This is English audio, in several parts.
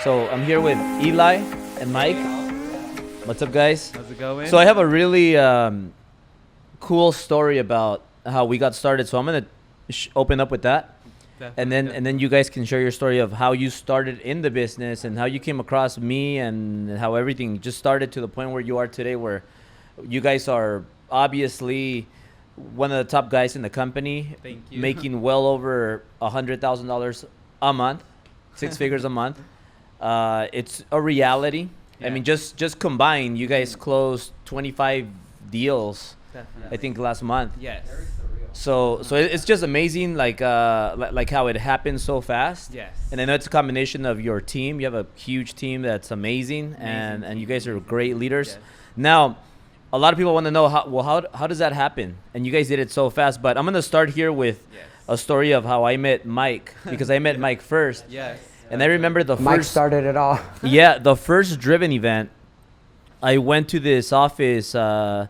So I'm here with Eli and Mike. What's up, guys? How's it going? So I have a really cool story about how we got started. So I'm gonna open up with that, and then you guys can share your story of how you started in the business and how you came across me and how everything just started to the point where you are today, where you guys are obviously one of the top guys in the company. Thank you. Making well over $100,000 a month, 6 figures a month. It's a reality. Yeah. I mean, just combined, you guys closed 25 deals, Definitely. I think, last month. Yes. So it's just amazing, like how it happened so fast. Yes. And I know it's a combination of your team. You have a huge team that's amazing, and you guys are great leaders. Yes. Now, a lot of people want to know how does that happen? And you guys did it so fast. But I'm gonna start here with a story of how I met Mike, because I met Mike first. Yes. And I remember the Mike first started it all. yeah, the first Driven event. I went to this office, the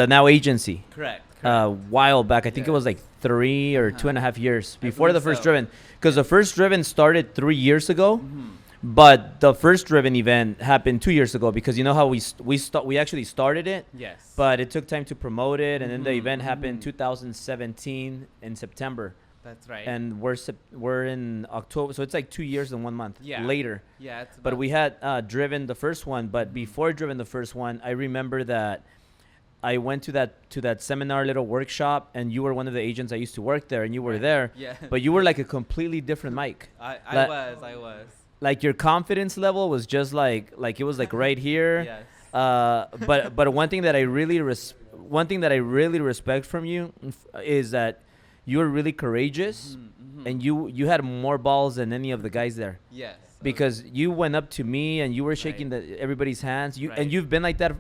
Now Agency, Correct. a while back. I think it Yes. was like 3 or 2.5 years I before the believe first so. Driven, because the first Driven started 3 years ago, Mm-hmm. but the first Driven event happened 2 years ago, because you know how we actually started it, Yes. but it took time to promote it, and then the Mhm, event happened mhm. 2017 in September, That's right. and we're in October, so it's like 2 years and 1 month Yeah. later. yeah. It's But about- we had Driven the first one, but Mhm. before Driven the first one, I remember that I went to that seminar, little workshop, and you were one of the agents I used to work there, and you were Right. there, Yeah. but you were like a completely different Mike. I Like- was. Like your confidence level was just like it was like right here. Yes. But one thing that I really respect from you is that you were really courageous, Mhm, mhm. and you had more balls than any of the guys there. Yes. Because you went up to me and you were shaking Right. everybody's hands. Right. And you've been like that,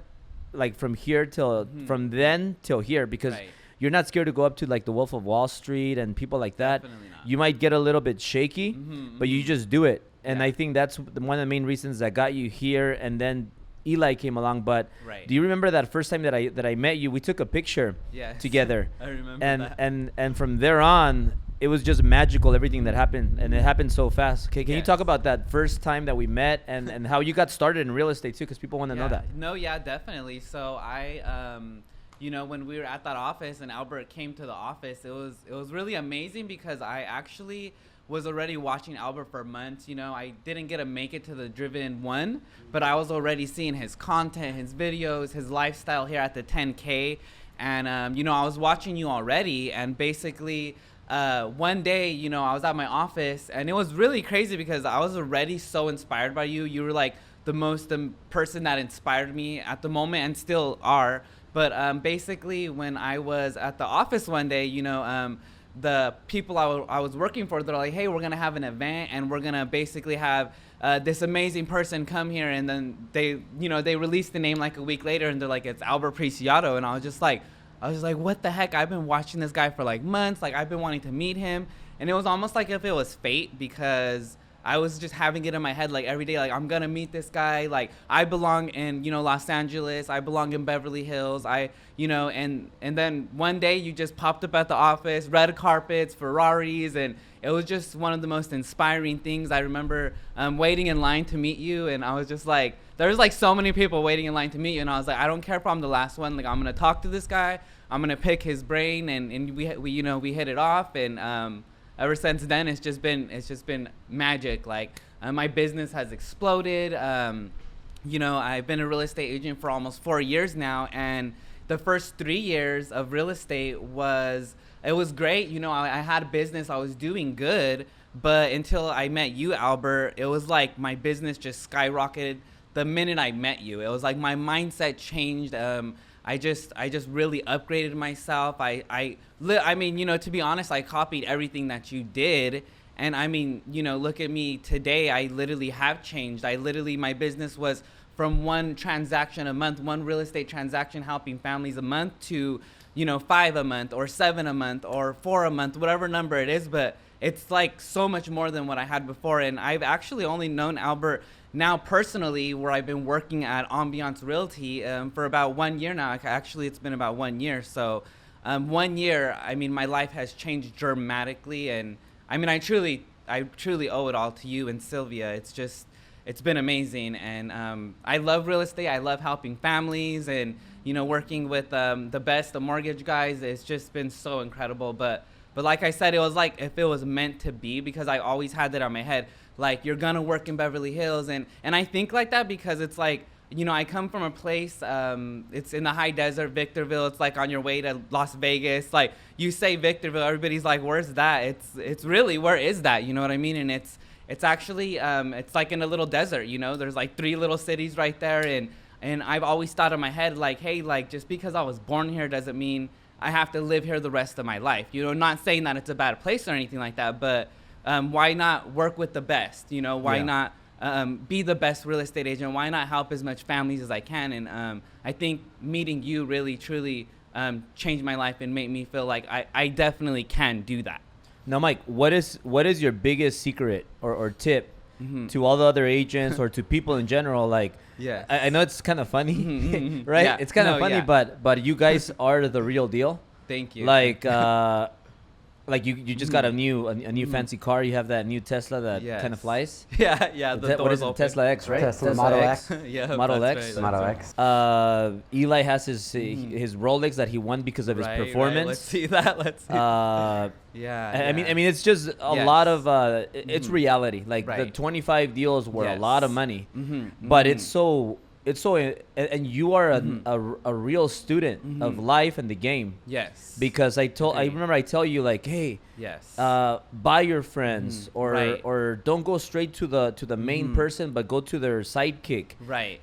like from here till Mhm. from then till here, because Right. you're not scared to go up to like the Wolf of Wall Street and people like that. Definitely not. You might get a little bit shaky, Mhm, but you mhm. just do it. And Yeah. I think that's one of the main reasons that got you here. And then Eli came along. But Right. do you remember that first time that I met you? We took a picture Yes. together, I remember and that. and from there on, it was just magical, everything that happened, and it happened so fast. Can you Yes. talk about that first time that we met, and how you got started in real estate too, because people want to know that. No, yeah, definitely. So when we were at that office and Albert came to the office, it was really amazing because I actually was already watching Albert for months. I didn't get to make it to the Driven one, but I was already seeing his content, his videos, his lifestyle here at the 10K. And, I was watching you already, and basically one day, I was at my office, and it was really crazy because I was already so inspired by you. You were like the most person that inspired me at the moment, and still are. But basically, when I was at the office one day, the people I was working for, they're like, hey, we're going to have an event, and we're going to basically have this amazing person come here. And then they released the name like a week later, and they're like, it's Albert Preciado. And I was just like, what the heck? I've been watching this guy for like months. Like, I've been wanting to meet him. And it was almost like if it was fate, because I was just having it in my head, like every day, like I'm going to meet this guy. Like, I belong in, Los Angeles. I belong in Beverly Hills. And then one day you just popped up at the office, red carpets, Ferraris. And it was just one of the most inspiring things. I remember waiting in line to meet you. And I was just like, there's like so many people waiting in line to meet you. And I was like, I don't care if I'm the last one. Like, I'm going to talk to this guy. I'm going to pick his brain. And we hit it off. And, ever since then, it's just been magic. Like, my business has exploded. I've been a real estate agent for almost 4 years now, and the first 3 years of real estate was great. I had a business, I was doing good, but until I met you, Albert, it was like my business just skyrocketed the minute I met you. It was like my mindset changed. I just really upgraded myself. To be honest, I copied everything that you did. And look at me today. I literally have changed. My business was from one transaction a month, one real estate transaction helping families a month to, 5 a month or 7 a month or 4 a month, whatever number it is. But it's like so much more than what I had before. And I've actually only known Albert now personally, where I've been working at Ambiance Realty for about 1 year now. Actually, it's been about 1 year. So 1 year, my life has changed dramatically. And I truly I truly owe it all to you and Sylvia. It's been amazing, and I love real estate. I love helping families, and working with the mortgage guys. It's just been so incredible. But like I said, it was like if it was meant to be, because I always had that on my head. Like, you're gonna work in Beverly Hills, and I think like that because it's like, I come from a place, it's in the high desert, Victorville. It's like on your way to Las Vegas. Like, you say Victorville, everybody's like, where's that? It's really, where is that? You know what I mean? And it's actually, it's like in a little desert, there's like 3 little cities right there. And I've always thought in my head, like, hey, like, just because I was born here doesn't mean I have to live here the rest of my life. Not saying that it's a bad place or anything like that, but why not work with the best? Why not be the best real estate agent? Why not help as much families as I can? And I think meeting you really, truly changed my life and made me feel like I definitely can do that. Now, Mike, what is your biggest secret or tip to all the other agents or to people in general? Like, yeah, I know it's kind of funny, right? Yeah. It's kind of funny, but you guys are the real deal. Thank you. Like you just got a new fancy car. You have that new Tesla that kind of flies. Yeah. What is it? Tesla X, right? Tesla Model X. Yeah, Model X. Right, Model X. Eli has his Rolex that he won because of his performance. Right. Let's see that. I mean, it's just a lot of it's reality. Like the 25 deals were a lot of money, but it's so. And you are a real student of life and the game. Yes. Because I remember I tell you, like, hey, buy your friends or don't go straight to the main person, but go to their sidekick. Right.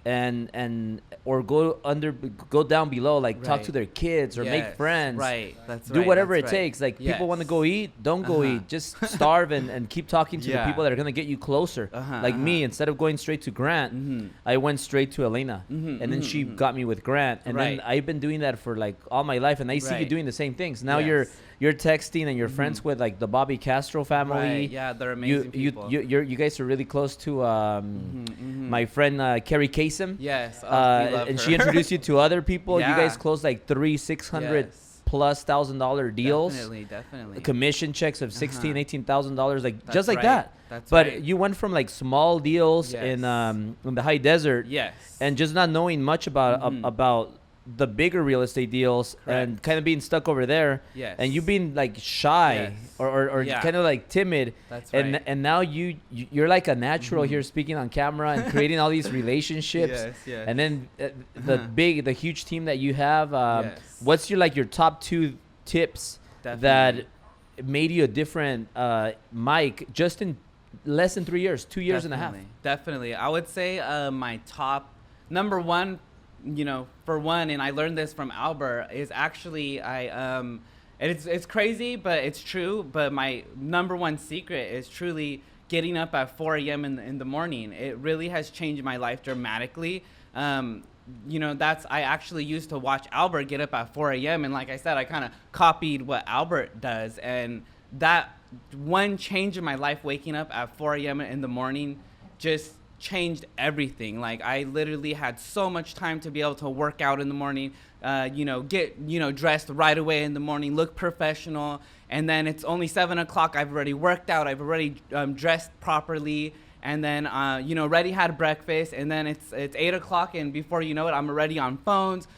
Or go down below, like talk to their kids or make friends. Right. That's Do whatever it takes. Like, people want to go eat, don't go eat. Just starve and keep talking to the people that are gonna get you closer. Like me, instead of going straight to Grant, I went straight to Elena, and then she got me with Grant, and then I've been doing that for like all my life, and I see you doing the same things. Now you're texting and you're friends with like the Bobby Castro family. Right. Yeah, they're amazing people. You guys are really close to my friend Carrie Kasem. Yes. And she introduced you to other people. You guys closed like $600,000+ deals. Definitely. Commission checks of $18,000, like just like that. That's but right. you went from like small deals in the high desert, and just not knowing much about the bigger real estate deals, and kind of being stuck over there, and you being like shy or kind of like timid. That's right. And now you're like a natural here, speaking on camera and creating all these relationships. And then the huge team that you have. What's your top 2 tips that made you a different Mike just in less than 3 years, 2 years and a half? Definitely. I would say my top number one, for one, and I learned this from Albert, is actually it's crazy, but it's true. But my number one secret is truly getting up at 4 a.m. in the morning. It really has changed my life dramatically. I actually used to watch Albert get up at 4 a.m. And like I said, I kind of copied what Albert does. And that one change in my life, waking up at 4 a.m. in the morning, just changed everything. Like, I literally had so much time to be able to work out in the morning, get dressed right away in the morning, look professional. And then it's only 7 o'clock. I've already worked out. I've already dressed properly. And then, already had breakfast, and then it's 8 o'clock, and before you know it, I'm already on phones,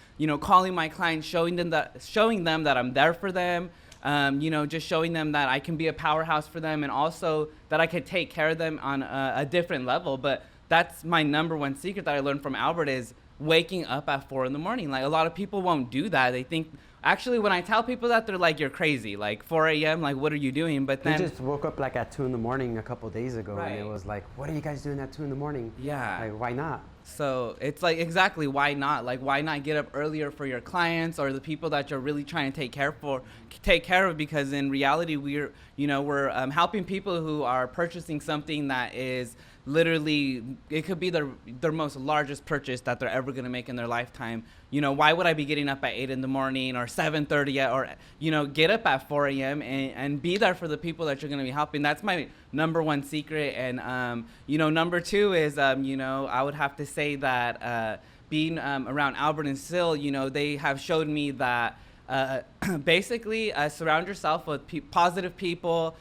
calling my clients, showing them that I'm there for them, just showing them that I can be a powerhouse for them, and also that I could take care of them on a different level. But that's my number one secret that I learned from Albert, is waking up at 4 in the morning. Like, a lot of people won't do that. They think, actually, when I tell people that, they're like, you're crazy. Like, 4 a.m., like, what are you doing? But then... We just woke up, like, at 2 in the morning a couple days ago, Right. and it was like, what are you guys doing at 2 in the morning? Yeah. Like, why not? So it's like, exactly, why not? Like, why not get up earlier for your clients or the people that you're really trying to take care of? Because in reality, we're helping people who are purchasing something that is literally, it could be their most largest purchase that they're ever going to make in their lifetime. Why would I be getting up at 8 in the morning or 7:30 or, get up at 4 a.m. and be there for the people that you're going to be helping? That's my number one secret. And, number 2 is, I would have to say that being around Albert and Sil, they have showed me that basically surround yourself with positive people,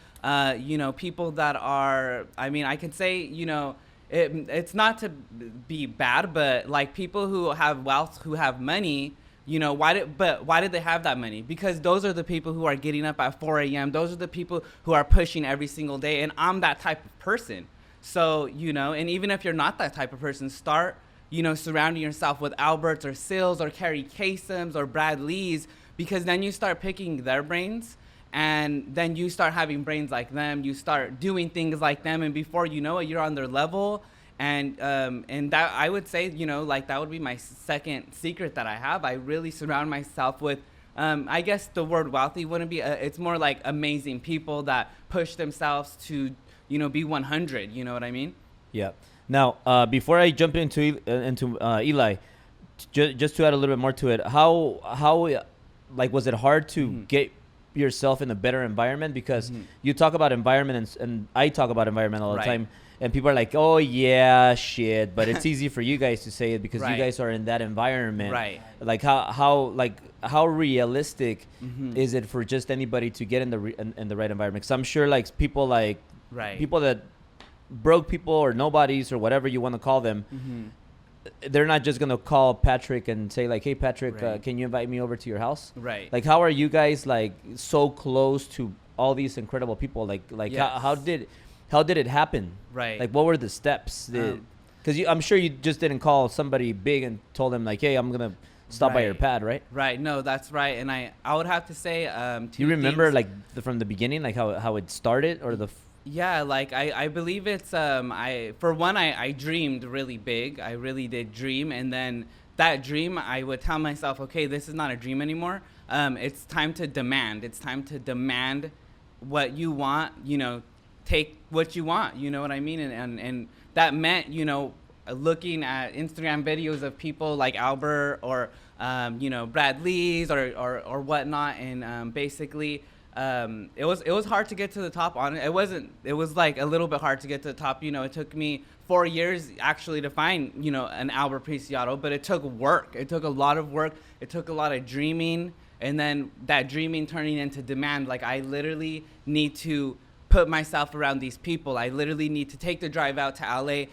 you know, people that are, I mean, I could say, you know, it's not to be bad, but like people who have wealth, who have money, you know, why did they have that money? Because those are the people who are getting up at 4 a.m. Those are the people who are pushing every single day. And I'm that type of person. So, you know, and even if you're not that type of person, start, you know, surrounding yourself with Alberts or Sills or Carrie Kasems or Brad Lees, because then you start picking their brains. And then you start having brains like them. You start doing things like them, and before you know it, you're on their level. And that, I would say, you know, like that would be my second secret that I have. I really surround myself with, I guess the word wealthy wouldn't be. It's more like amazing people that push themselves to, you know, be 100. You know what I mean? Yeah. Now, before I jump into Eli, just to add a little bit more to it, how like was it hard to get yourself in a better environment? Because you talk about environment and I talk about environment all the time, and people are like, oh yeah, shit, but it's easy for you guys to say it because you guys are in that environment, right? Like how realistic is it for just anybody to get in the right environment? Because I'm sure like people that broke people or nobodies or whatever you want to call them, they're not just gonna call Patrick and say like, hey Patrick, can you invite me over to your house? Right. Like, how are you guys like so close to all these incredible people? Like yes. how did it happen? Right. Like, what were the steps? Because I'm sure you just didn't call somebody big and told them like, hey, I'm gonna stop by your pad, right? Right. No, that's right. And I would have to say, do you remember like from the beginning, like how it started, or the yeah, like I believe it's I dreamed really big. I really did dream, and then that dream I would tell myself, okay, this is not a dream anymore. It's time to demand. It's time to demand what you want, you know, take what you want, you know what I mean? And that meant, you know, looking at Instagram videos of people like Albert or you know, Brad Lees or whatnot, and basically it was hard to get to the top on it. It was like a little bit hard to get to the top. You know, it took me 4 years actually to find, you know, an Albert Preciado, but it took work. It took a lot of work. It took a lot of dreaming, and then that dreaming turning into demand. Like, I literally need to put myself around these people. I literally need to take the drive out to LA.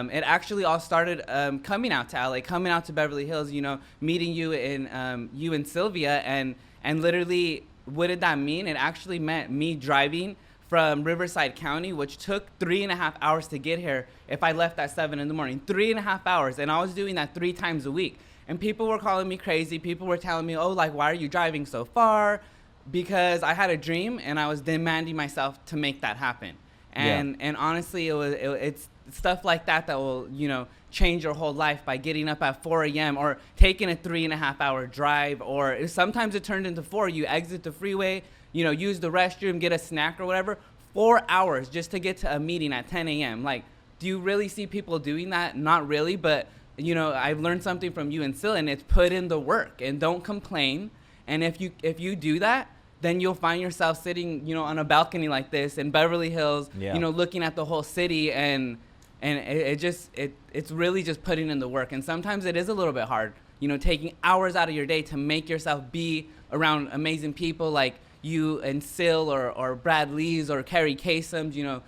It actually all started coming out to LA, coming out to Beverly Hills, you know, meeting you and Sylvia, and literally, what did that mean? It actually meant me driving from Riverside County, which took 3.5 hours to get here if I left at 7 in the morning. 3.5 hours. And I was doing that 3 times a week. And people were calling me crazy. People were telling me, oh, like, why are you driving so far? Because I had a dream and I was demanding myself to make that happen. And honestly, it's stuff like that will, you know, change your whole life, by getting up at 4 a.m. or taking a 3.5 hour drive, or sometimes it turned into 4. You exit the freeway, you know, use the restroom, get a snack or whatever. 4 hours just to get to a meeting at 10 a.m. Like, do you really see people doing that? Not really, but you know, I've learned something from you and Sil, and it's put in the work and don't complain. And if you do that, then you'll find yourself sitting, you know, on a balcony like this in Beverly Hills, you know, looking at the whole city, and it's really just putting in the work. And sometimes it is a little bit hard, you know, taking hours out of your day to make yourself be around amazing people like you and Sil or Brad Lees or Carrie Kasems. You know,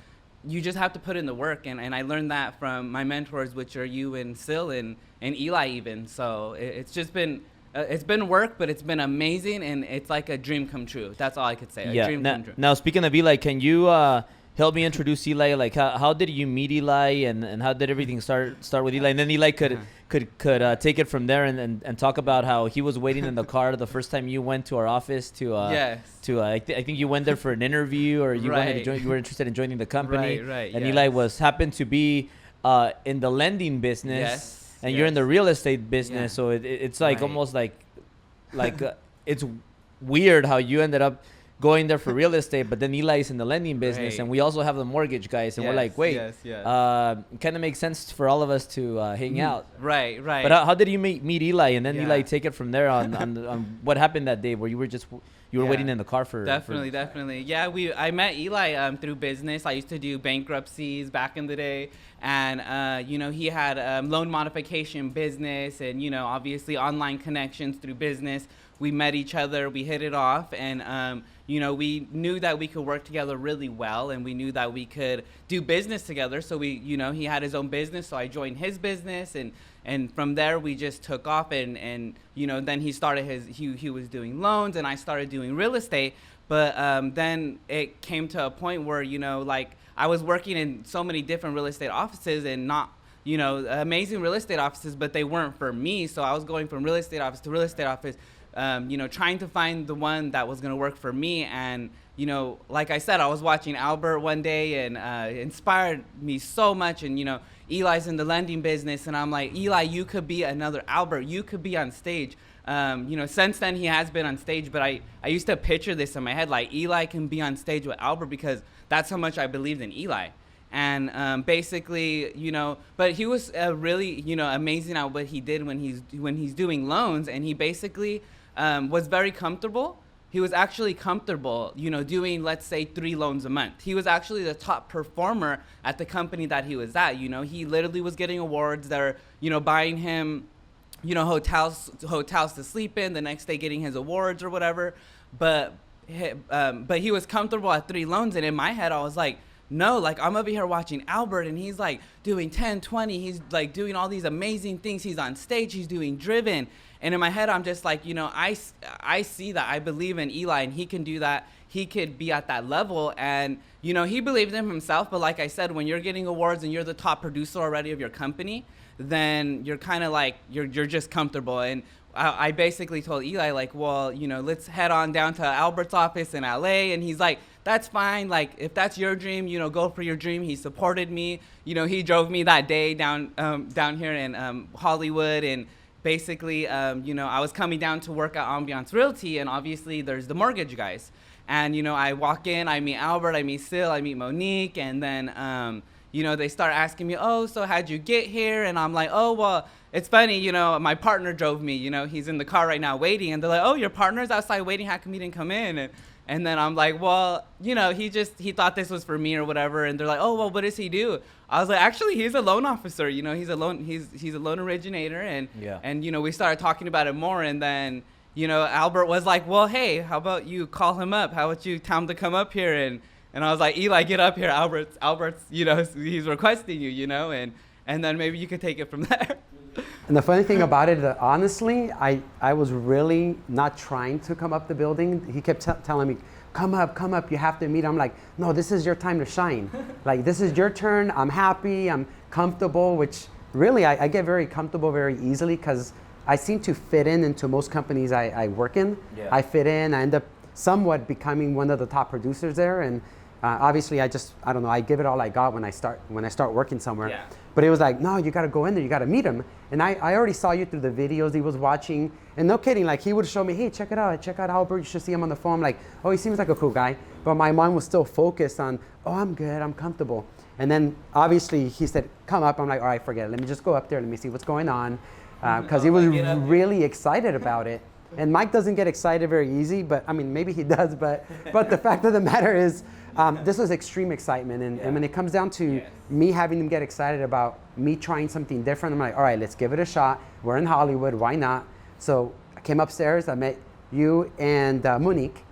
you just have to put in the work. And I learned that from my mentors, which are you and Sil and Eli even. So it's just been... it's been work, but it's been amazing, and it's like a dream come true. That's all I could say. A dream come true. Now, speaking of Eli, can you help me introduce Eli? Like, how did you meet Eli, and how did everything start with Eli? And then Eli could take it from there and talk about how he was waiting in the car the first time you went to our office I think you went there for an interview, or you wanted to join, you were interested in joining the company. And Eli happened to be in the lending business. Yes. And you're in the real estate business, so it's like almost like it's weird how you ended up going there for real estate, but then Eli's in the lending business, and we also have the mortgage guys, and we're like, wait, kind of makes sense for all of us to hang out. Right. But how did you meet Eli, and then Eli take it from there on what happened that day where you were waiting in the car for... Definitely. Yeah, I met Eli through business. I used to do bankruptcies back in the day, and you know, he had loan modification business, and you know, obviously online connections through business. we met each other, we hit it off, and you know, we knew that we could work together really well, and we knew that we could do business together. So we, you know, he had his own business, so I joined his business, and from there we just took off, and you know, then he started he was doing loans, and I started doing real estate. But then it came to a point where, you know, like I was working in so many different real estate offices, and not, you know, amazing real estate offices, but they weren't for me. So I was going from real estate office to real estate office, you know, trying to find the one that was going to work for me. And, you know, like I said, I was watching Albert one day, and it inspired me so much. And, you know, Eli's in the lending business, and I'm like, Eli, you could be another Albert. You could be on stage. You know, since then he has been on stage, but I used to picture this in my head, like Eli can be on stage with Albert, because that's how much I believed in Eli. And basically, you know, but he was really, you know, amazing at what he did when he's doing loans, and he basically was very comfortable. He was actually comfortable, you know, doing, let's say, 3 loans a month. He was actually the top performer at the company that he was at. You know, he literally was getting awards that are, you know, buying him, you know, hotels to sleep in, the next day getting his awards or whatever. But he was comfortable at 3 loans, and in my head I was like, no, like I'm over here watching Albert, and he's like doing 10, 20, he's like doing all these amazing things, he's on stage, he's doing driven. And in my head I'm just like, you know, I see that, I believe in Eli, and he can do that, he could be at that level. And, you know, he believed in himself, but like I said, when you're getting awards and you're the top producer already of your company, then you're kind of like, you're just comfortable. And I basically told Eli, like, well, you know, let's head on down to Albert's office in LA. And he's like, that's fine. Like, if that's your dream, you know, go for your dream. He supported me. You know, he drove me that day down here in Hollywood. And basically, you know, I was coming down to work at Ambiance Realty, and obviously there's the mortgage guys. And, you know, I walk in, I meet Albert, I meet Sil, I meet Monique, and then, you know, they start asking me, oh, so how'd you get here? And I'm like, oh, well, it's funny, you know, my partner drove me, you know, he's in the car right now waiting. And they're like, oh, your partner's outside waiting, how come he didn't come in? And then I'm like, well, you know, he thought this was for me or whatever. And they're like, oh, well, what does he do? I was like, actually, he's a loan officer, you know, he's a loan originator. And, you know, we started talking about it more. And then, you know, Albert was like, well, hey, how about you call him up? How about you tell him to come up here? And I was like, Eli, get up here. Albert's, you know, he's requesting you, you know, and then maybe you could take it from there. And the funny thing about it, honestly, I was really not trying to come up the building. He kept telling me, come up, you have to meet. I'm like, no, this is your time to shine. Like, this is your turn. I'm happy, I'm comfortable, which really I get very comfortable very easily, because I seem to fit into most companies I work in. Yeah. I fit in, I end up somewhat becoming one of the top producers there. And obviously I don't know, I give it all I got when I start working somewhere. Yeah. But it was like, no, you got to go in there, you got to meet him. And I already saw you through the videos he was watching. And no kidding, like he would show me, hey, check out Albert, you should see him on the phone. I'm like, oh, he seems like a cool guy. But my mind was still focused on, oh, I'm good, I'm comfortable. And then obviously he said, come up. I'm like, all right, forget it. Let me just go up there, let me see what's going on. Because he was really excited about it. And Mike doesn't get excited very easy, but I mean, maybe he does, but the fact of the matter is, this was extreme excitement. And when it comes down to me having him get excited about me trying something different, I'm like, all right, let's give it a shot. We're in Hollywood, why not? So I came upstairs, I met you and Monique,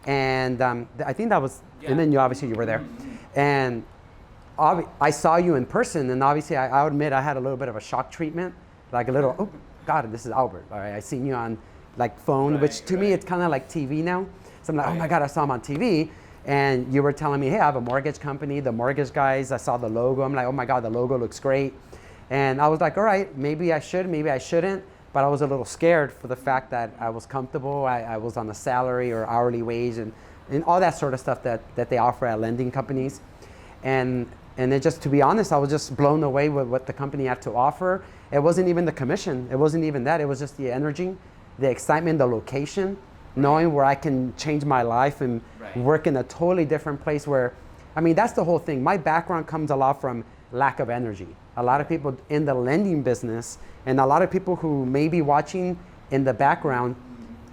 and I think that was, and then you were there. And I saw you in person, and obviously I'll admit I had a little bit of a shock treatment, like a little, oh, God, this is Albert. All right, I seen you on like phone, which to me it's kind of like TV now. So I'm like, oh my God, I saw him on TV. And you were telling me, hey, I have a mortgage company, the mortgage guys, I saw the logo. I'm like, oh my God, the logo looks great. And I was like, all right, maybe I should, maybe I shouldn't. But I was a little scared for the fact that I was comfortable. I was on a salary or hourly wage and all that sort of stuff that they offer at lending companies. And it just, to be honest, I was just blown away with what the company had to offer. It wasn't even the commission. It wasn't even that. It was just the energy, the excitement, the location, knowing where I can change my life and work in a totally different place where, I mean, that's the whole thing. My background comes a lot from lack of energy. A lot of people in the lending business and a lot of people who may be watching in the background,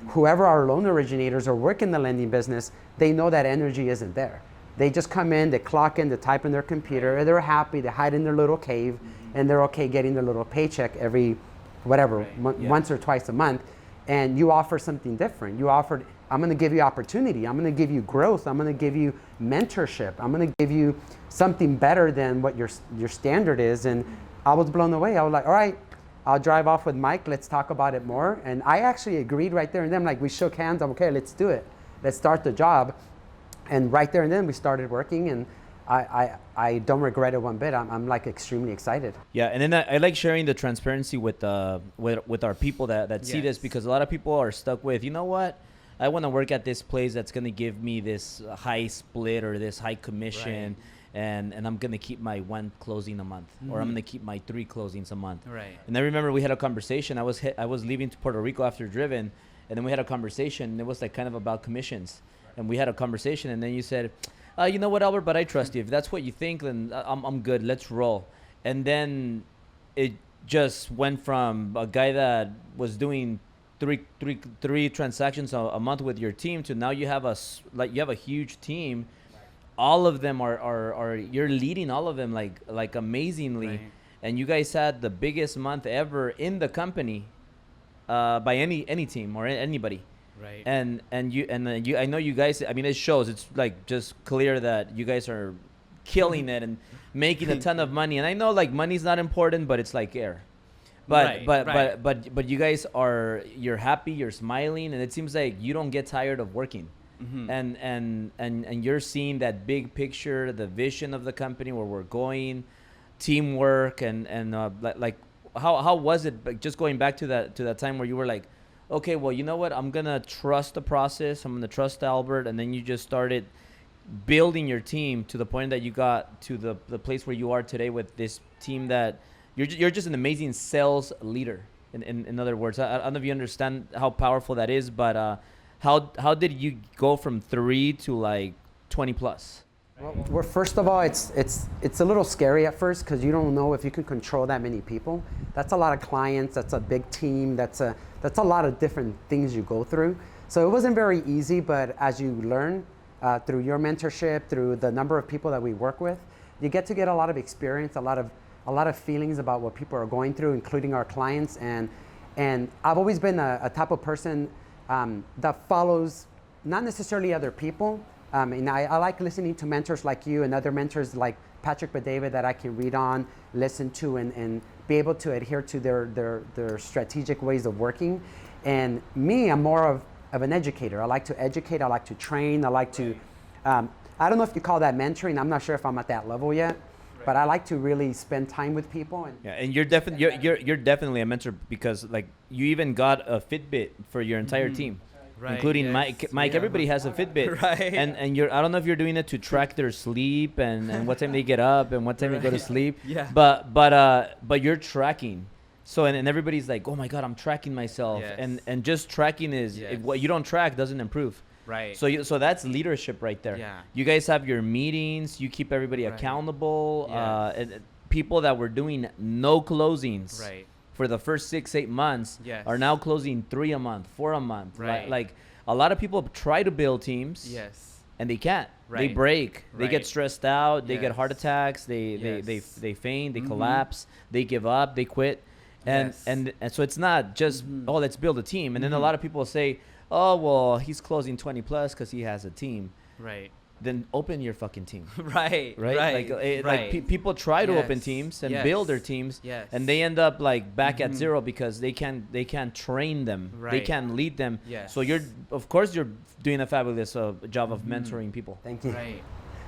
whoever our loan originators or work in the lending business, they know that energy isn't there. They just come in, they clock in, they type in their computer, they're happy, they hide in their little cave, and they're okay getting their little paycheck every, whatever, once or twice a month. and you offer something different. You offered, I'm going to give you opportunity. I'm going to give you growth. I'm going to give you mentorship. I'm going to give you something better than what your standard is. And I was blown away. I was like, all right, I'll drive off with Mike. Let's talk about it more. And I actually agreed right there and then. Like, we shook hands. I'm okay, let's do it. Let's start the job. And right there and then we started working, and I don't regret it one bit. I'm like extremely excited. Yeah, and then I like sharing the transparency with our people that see this, because a lot of people are stuck with, you know what, I want to work at this place that's going to give me this high split or this high commission, and I'm going to keep my 1 closing a month, or I'm going to keep my 3 closings a month. Right. And I remember we had a conversation. I was leaving to Puerto Rico after Driven, and then we had a conversation, and it was like kind of about commissions. And we had a conversation, and then you said, you know what, Albert, but I trust you. If that's what you think, then I'm good. Let's roll. And then it just went from a guy that was doing three transactions a month with your team to now you have a huge team. All of them are you're leading all of them like amazingly. Right. And you guys had the biggest month ever in the company by any team or anybody. Right. And you I know you guys, I mean, it shows. It's like just clear that you guys are killing it and making a ton of money. And I know like money's not important, but it's like air. But but you guys you're happy, you're smiling, and it seems like you don't get tired of working. Mm-hmm. And you're seeing that big picture, the vision of the company, where we're going, teamwork, and like how was it? Like, just going back to that time where you were like, okay, well, you know what? I'm going to trust the process. I'm going to trust Albert. And then you just started building your team to the point that you got to the place where you are today with this team that you're just an amazing sales leader. In other words, I don't know if you understand how powerful that is, but how did you go from 3 to like 20 plus? Well, first of all, it's a little scary at first because you don't know if you can control that many people. That's a lot of clients. That's a big team. That's a lot of different things you go through. So it wasn't very easy, but as you learn through your mentorship, through the number of people that we work with, you get a lot of experience, a lot of feelings about what people are going through, including our clients. And I've always been a type of person that follows not necessarily other people. And I like listening to mentors like you and other mentors like Patrick David that I can read on, listen to, and be able to adhere to their strategic ways of working. And me, I'm more of an educator. I like to educate. I like to train. I like to, I don't know if you call that mentoring. I'm not sure if I'm at that level yet. But I like to really spend time with people. And you're definitely a mentor, because like you even got a Fitbit for your entire team. Right, including Mike. Yeah. Everybody has a Fitbit, right? And I don't know if you're doing it to track their sleep and what time they get up and what time they go to sleep. Yeah. But you're tracking. So and everybody's like, oh my God, I'm tracking myself. Yes. And just tracking is what you don't track doesn't improve. Right. So that's leadership right there. Yeah. You guys have your meetings. You keep everybody accountable. Yes. And people that were doing no closings. Right. For the first 6-8 months are now closing 3 a month, 4 a month. Right. Like a lot of people try to build teams. Yes. And they can't. Right. They break. Right. They get stressed out. They get heart attacks. They faint. They collapse. They give up. They quit. And so it's not just let's build a team. And then a lot of people say, oh well, he's closing 20 plus because he has a team. Right. Then open your fucking team. Right. Like people try to open teams and build their teams, and they end up like back at zero because they can't train them. Right. They can't lead them. Yes. So you're doing a fabulous job of mentoring people. Thank you. Right.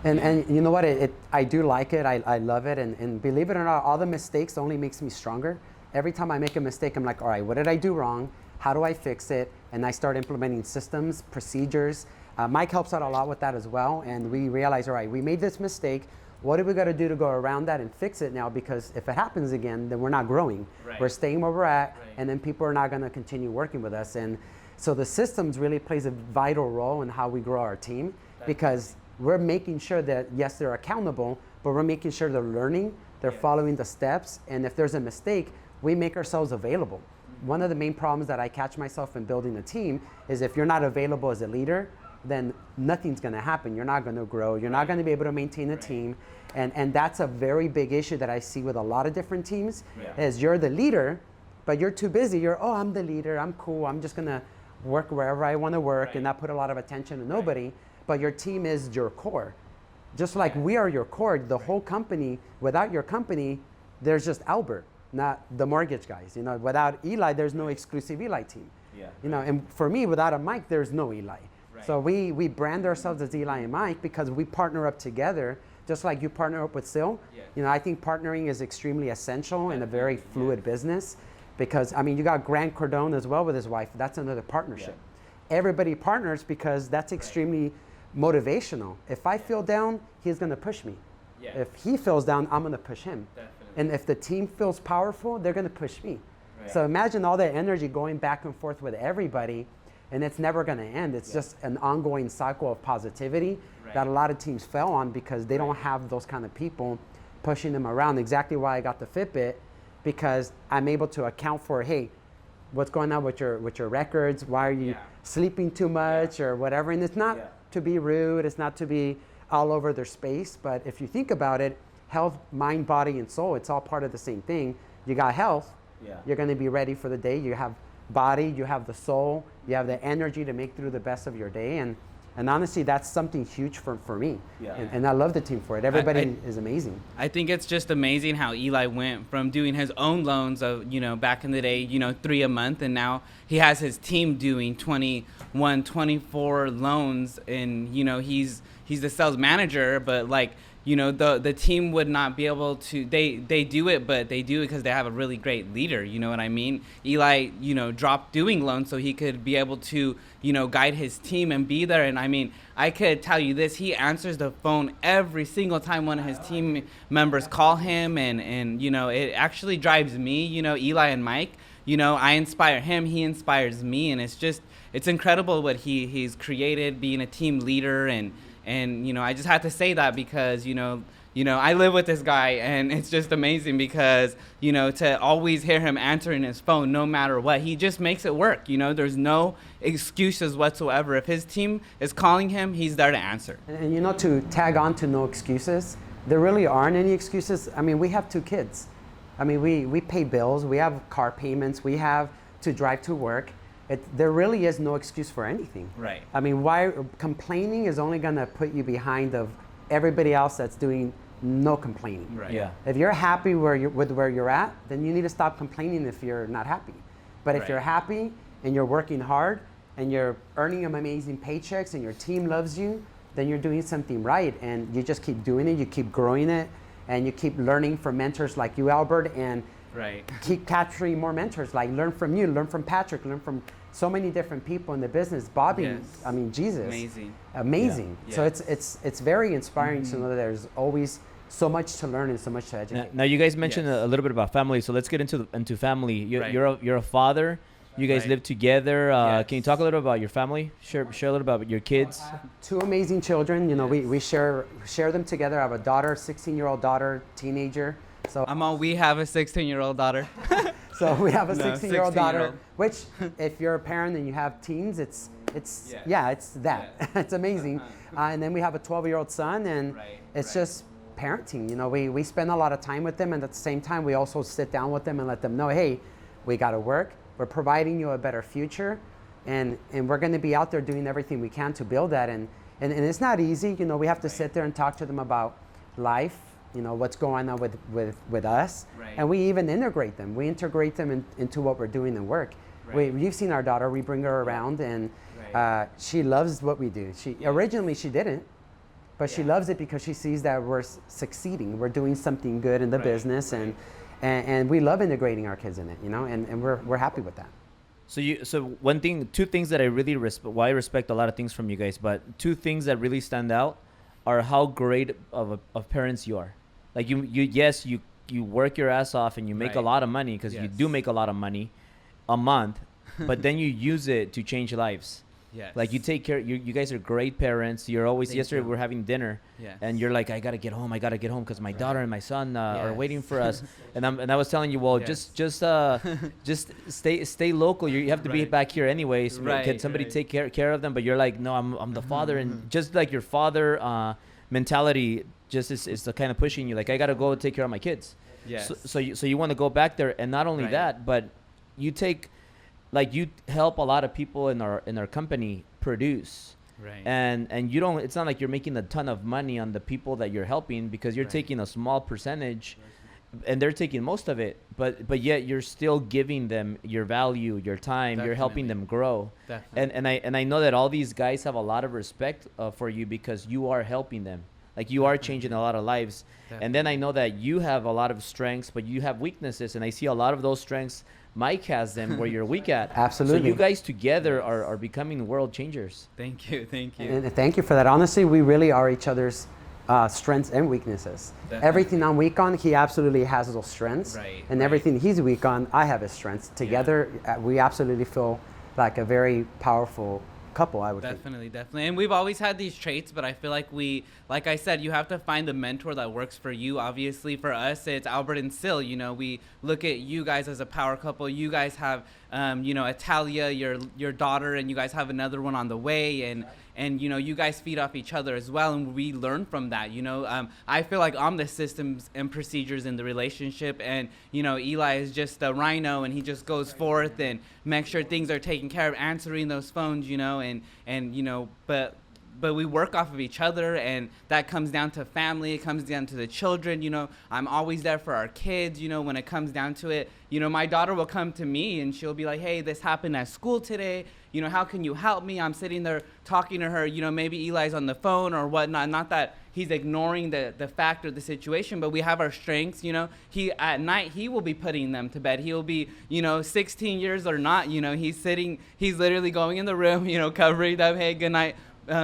And you know what? I do like it. I love it. And believe it or not, all the mistakes only makes me stronger. Every time I make a mistake, I'm like, all right, what did I do wrong? How do I fix it? And I start implementing systems, procedures. Mike helps out a lot with that as well. And we realize, all right, we made this mistake. What do we got to do to go around that and fix it now? Because if it happens again, then we're not growing. Right. We're staying where we're at, and then people are not going to continue working with us. And so the systems really plays a vital role in how we grow our team, because we're making sure that, yes, they're accountable, but we're making sure they're learning, they're following the steps. And if there's a mistake, we make ourselves available. One of the main problems that I catch myself in building a team is if you're not available as a leader, then nothing's going to happen. You're not going to grow. You're not going to be able to maintain a team. And that's a very big issue that I see with a lot of different teams is you're the leader, but you're too busy. You're, oh, I'm the leader. I'm cool. I'm just going to work wherever I want to work and not put a lot of attention to nobody. But your team is your core. Just like we are your core, the whole company, without your company, there's just Albert, not the mortgage guys. You know, without Eli, there's no exclusive Eli team. Yeah. You know, and for me, without a Mike, there's no Eli. So we brand ourselves as Eli and Mike because we partner up together, just like you partner up with Sil. You know, I think partnering is extremely essential in a very fluid business because, I mean, you got Grant Cardone as well with his wife. That's another partnership. Everybody partners because that's extremely motivational. If I feel down, he's going to push me. If he feels down, I'm going to push him. And if the team feels powerful, they're going to push me. So imagine all that energy going back and forth with everybody, and it's never going to end. It's just an ongoing cycle of positivity that a lot of teams fail on because they don't have those kind of people pushing them around. Exactly why I got the Fitbit, because I'm able to account for, hey, what's going on with your records? Why are you sleeping too much or whatever? And it's not to be rude. It's not to be all over their space. But if you think about it, health, mind, body, and soul, it's all part of the same thing. You got health. You're going to be ready for the day. You have body, you have the soul, you have the energy to make through the best of your day. And honestly, that's something huge for me. And I love the team for it. Everybody is amazing. I think it's just amazing how Eli went from doing his own loans of, you know, back in the day, you know, 3 a month. And now he has his team doing 21, 24 loans. And, you know, he's the sales manager, but like, you know, the team would not be able to, they do it, but they do it because they have a really great leader, you know what I mean? Eli, you know, dropped doing loans so he could be able to, you know, guide his team and be there. And I mean, I could tell you this, he answers the phone every single time one of his team members call him. And you know, it actually drives me, you know, Eli and Mike, you know, I inspire him, he inspires me. And it's incredible what he's created, being a team leader. And, you know, I just had to say that because, you know, I live with this guy and it's just amazing because, you know, to always hear him answering his phone no matter what, he just makes it work. You know, there's no excuses whatsoever. If his team is calling him, he's there to answer. And you know, to tag on to no excuses, there really aren't any excuses. I mean, we have 2 kids. I mean, we pay bills, we have car payments, we have to drive to work. There really is no excuse for anything. Right. I mean, why complaining is only going to put you behind of everybody else that's doing no complaining. Right. Yeah. If you're happy with where you're at, then you need to stop complaining if you're not happy. But if you're happy and you're working hard and you're earning amazing paychecks and your team loves you, then you're doing something right. And you just keep doing it, you keep growing it, and you keep learning from mentors like you, Albert, and keep capturing more mentors. Like learn from you, learn from Patrick, learn from so many different people in the business. Bobby, I mean, Jesus. Amazing. So it's very inspiring to know that there's always so much to learn and so much to educate. Now you guys mentioned a little bit about family, so let's get into family. You're a father. You guys live together. Can you talk a little about your family? Share a little about your kids. 2 amazing children. You know, we share them together. I have a daughter, 16-year-old daughter, teenager. So we have a 16-year-old daughter. So we have a 16-year-old daughter, which if you're a parent and you have teens, it's that. It's amazing. And then we have a 12-year-old son, and it's just parenting. You know, we spend a lot of time with them, and at the same time, we also sit down with them and let them know, hey, we got to work. We're providing you a better future, and we're going to be out there doing everything we can to build that. And it's not easy. You know, we have to sit there and talk to them about life. You know, what's going on with us, and we even integrate them. We integrate them into what we're doing in work. You've seen our daughter. We bring her around, and she loves what we do. Originally she didn't, but she loves it because she sees that we're succeeding. We're doing something good in the business, and we love integrating our kids in it. You know, and we're happy with that. So 2 things that I really respect. I respect a lot of things from you guys, but 2 things that really stand out are how great of parents you are. Like you work your ass off and you make a lot of money because you do make a lot of money a month, but then you use it to change lives. Like you take care. You guys are great parents. You're always. Yesterday we were having dinner, and you're like, I gotta get home because my daughter and my son are waiting for us. And I was telling you, well, just stay local. You have to be back here anyways. Can somebody take care of them? But you're like, no, I'm the father, and just like your father mentality, just is the kind of pushing you. Like I gotta go take care of my kids. So you want to go back there, and not only that, but you take, like, you help a lot of people in our company produce. Right. And you don't, it's not like you're making a ton of money on the people that you're helping, because you're Right. taking a small percentage and they're taking most of it, but yet you're still giving them your value, your time. You're helping them grow. Definitely. And I know that all these guys have a lot of respect for you, because you are helping them. Like, you are changing a lot of lives. And then I know that you have a lot of strengths, but you have weaknesses, and I see a lot of those strengths Mike has them where you're weak at. Absolutely. So you guys together are becoming world changers. Thank you. And thank you for that. Honestly, we really are each other's strengths and weaknesses. Definitely. Everything I'm weak on, he absolutely has those strengths. Right, And right. everything he's weak on, I have his strengths. Together, we absolutely feel like a very powerful couple, I would think. Definitely. And we've always had these traits, but I feel like like I said, you have to find the mentor that works for you. Obviously, for us, it's Albert and Sil. You know, we look at you guys as a power couple. You guys have, you know, Italia, your daughter, and you guys have another one on the way. And you know, you guys feed off each other as well, and we learn from that. You know, I feel like I'm the systems and procedures in the relationship, and you know, Eli is just a rhino, and he just goes forth and makes sure things are taken care of, answering those phones. You know, and you know, but we work off of each other, and that comes down to family. It comes down to the children. You know, I'm always there for our kids. You know, when it comes down to it, you know, my daughter will come to me and she'll be like, hey, this happened at school today. You know, how can you help me? I'm sitting there talking to her. You know, maybe Eli's on the phone or whatnot. Not that he's ignoring the fact or the situation, but we have our strengths. You know, at night he will be putting them to bed. He will be, you know, 16 years or not. You know, he's literally going in the room, you know, covering them. Hey, good night.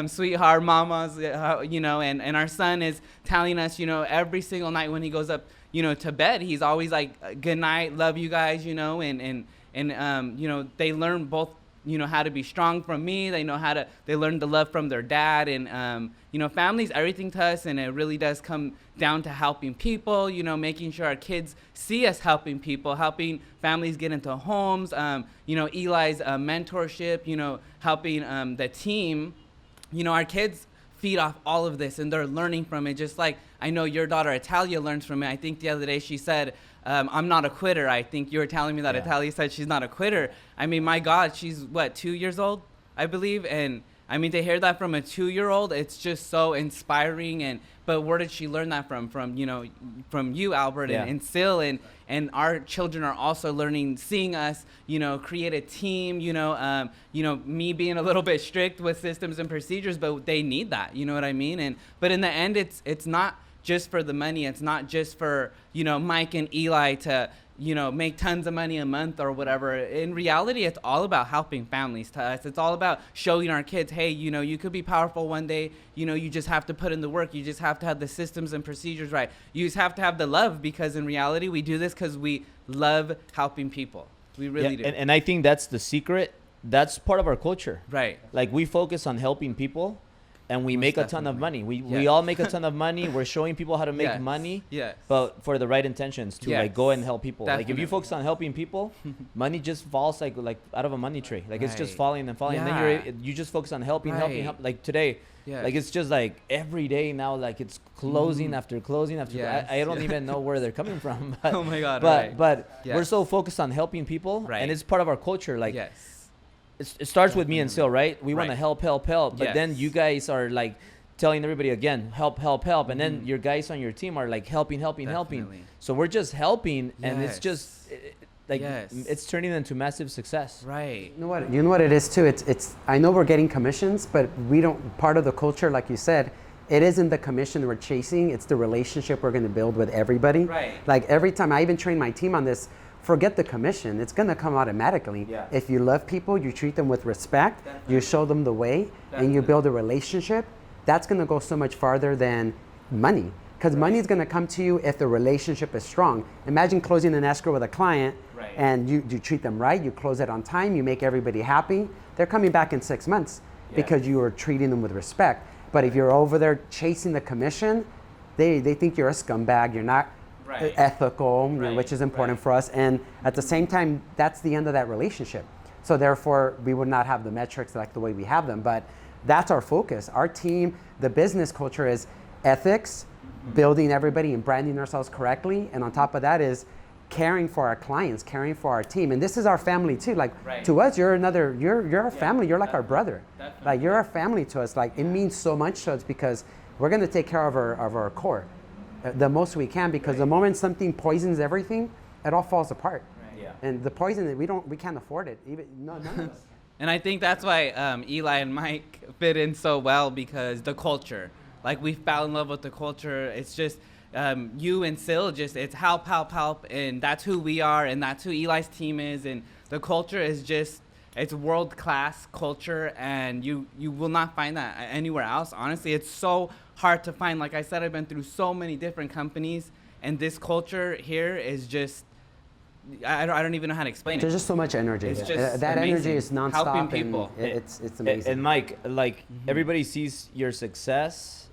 Sweetheart, mamas, you know, and our son is telling us, you know, every single night when he goes up, you know, to bed, he's always like, good night, love you guys, you know, and you know, they learn both, you know, how to be strong from me. They learn the love from their dad, and you know, family's everything to us, and it really does come down to helping people, you know, making sure our kids see us helping people, helping families get into homes, you know, Eli's mentorship, you know, helping the team. You know, our kids feed off all of this, and they're learning from it. Just like I know your daughter, Italia, learns from it. I think the other day she said, I'm not a quitter. I think you were telling me that Italia said she's not a quitter. I mean, my God, she's, 2 years old, I believe? And, I mean, to hear that from a 2-year-old, it's just so inspiring. But where did she learn that from? From you, Albert, and Sil, and our children are also learning, seeing us, you know, create a team, you know, me being a little bit strict with systems and procedures, but they need that, you know what I mean? But in the end, it's not just for the money. It's not just for, you know, Mike and Eli to, you know, make tons of money a month or whatever. In reality, it's all about helping families to us. It's all about showing our kids, hey, you know, you could be powerful one day. You know, you just have to put in the work. You just have to have the systems and procedures right. You just have to have the love, because in reality, we do this because we love helping people. We really do. And I think that's the secret. That's part of our culture. Right. Like, we focus on helping people, and we Most make a ton of money. We all make a ton of money. We're showing people how to make money, but for the right intentions, to like go and help people. Like, if you focus on helping people, money just falls like out of a money tree. Like, it's just falling and falling. And then you just focus on helping. Like today, like, it's just like every day now, like, it's closing after closing after. I don't even know where they're coming from. But, oh my God. But we're so focused on helping people, and it's part of our culture. Like, it starts with me and Sil, right? We want to help. But then you guys are like telling everybody again, help. And then your guys on your team are like helping. So we're just helping, and it's just it's turning into massive success. Right. You know what it is too? It's I know we're getting commissions, but we don't, part of the culture, like you said, it isn't the commission we're chasing, it's the relationship we're going to build with everybody. Right. Like, every time I even train my team on this, forget the commission. It's going to come automatically. Yeah. If you love people, you treat them with respect, you show them the way, and you build a relationship, that's going to go so much farther than money. Because money is going to come to you if the relationship is strong. Imagine closing an escrow with a client, and you treat them right, you close it on time, you make everybody happy. They're coming back in 6 months because you are treating them with respect. But if you're over there chasing the commission, they think you're a scumbag, you're not ethical, you know, which is important for us. And at the same time, that's the end of that relationship. So therefore, we would not have the metrics like the way we have them. But that's our focus. Our team, the business culture is ethics, building everybody and branding ourselves correctly. And on top of that is caring for our clients, caring for our team. And this is our family too. Like Right. to us, you're our family. You're like our brother. Definitely. Like you're our family to us. Like it means so much to us because we're going to take care of our core the most we can, because the moment something poisons everything, it all falls apart. Right. Yeah. And the poison, we can't afford it. Even none of us. And I think that's why Eli and Mike fit in so well, because the culture. Like, we fell in love with the culture. It's just you and Sil, just it's help, and that's who we are, and that's who Eli's team is, and the culture is just, it's world-class culture, and you will not find that anywhere else. Honestly, it's so hard to find. Like I said, I've been through so many different companies, and this culture here is just, I don't even know how to explain There's it. just so much energy. It's just that energy amazing. is nonstop. Helping people. And it's amazing. And Mike, like everybody sees your success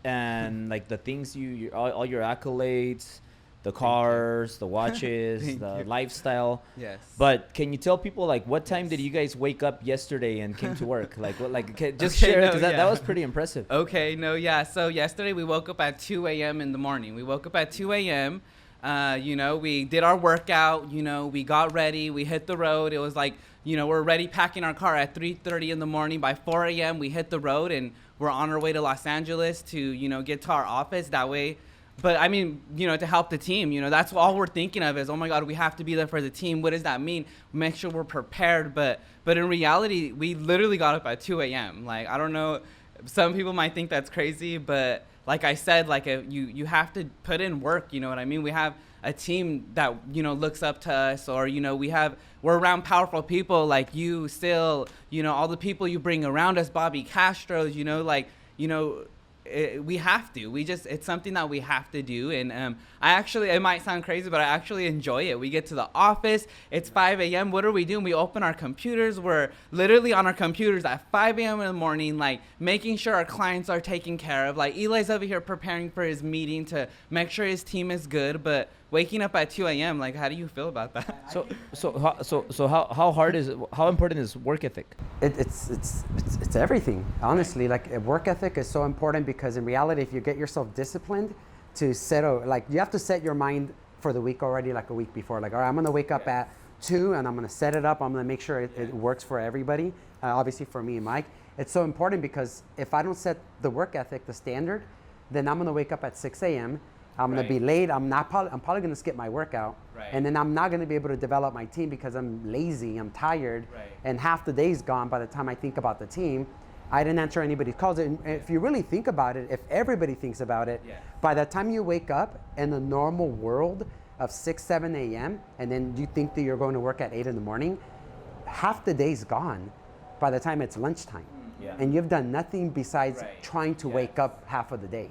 and like the things all your accolades, the cars, the watches, Thank the you. lifestyle. Yes. But can you tell people like what time did you guys wake up yesterday and came to work? Like what? Like just Okay, share it, no, because that yeah. was pretty impressive. Okay, no, yeah. So yesterday we woke up at 2 a.m. in the morning. We woke up at 2 a.m. We did our workout. We got ready. We hit the road. It was like, we're already packing our car at 3:30 in the morning. By 4 a.m. we hit the road, and we're on our way to Los Angeles to, get to our office that way. But I mean, to help the team, that's all we're thinking of is, oh my God, we have to be there for the team. What does that mean? Make sure we're prepared. But in reality, we literally got up at 2 a.m. Like, I don't know, some people might think that's crazy, but like I said, like you have to put in work. You know what I mean? We have a team that, looks up to us, or, we're around powerful people like you, still, all the people you bring around us, Bobby Castro's, we have to. It's something that we have to do. And it might sound crazy, but I actually enjoy it. We get to the office, it's 5 a.m. What are we doing? We open our computers. We're literally on our computers at 5 a.m. in the morning, like making sure our clients are taken care of. Like Eli's over here preparing for his meeting to make sure his team is good, but waking up at 2 a.m., like, how do you feel about that? So how hard is it? How important is work ethic? It's everything, honestly. Like work ethic is so important, because in reality, if you get yourself disciplined to you have to set your mind for the week already, like a week before. Like, all right, I'm gonna wake up at 2 and I'm gonna set it up. I'm gonna make sure it works for everybody. Obviously for me and Mike, it's so important, because if I don't set the work ethic, the standard, then I'm gonna wake up at 6 a.m. I'm gonna be late. I'm probably gonna skip my workout, and then I'm not gonna be able to develop my team because I'm lazy, I'm tired, and half the day's gone by the time I think about the team. I didn't answer anybody's calls. And if you really think about it, if everybody thinks about it, by the time you wake up in the normal world of 6, 7 a.m., and then you think that you're going to work at 8 in the morning, half the day's gone by the time it's lunchtime. And you've done nothing besides trying to wake up half of the day.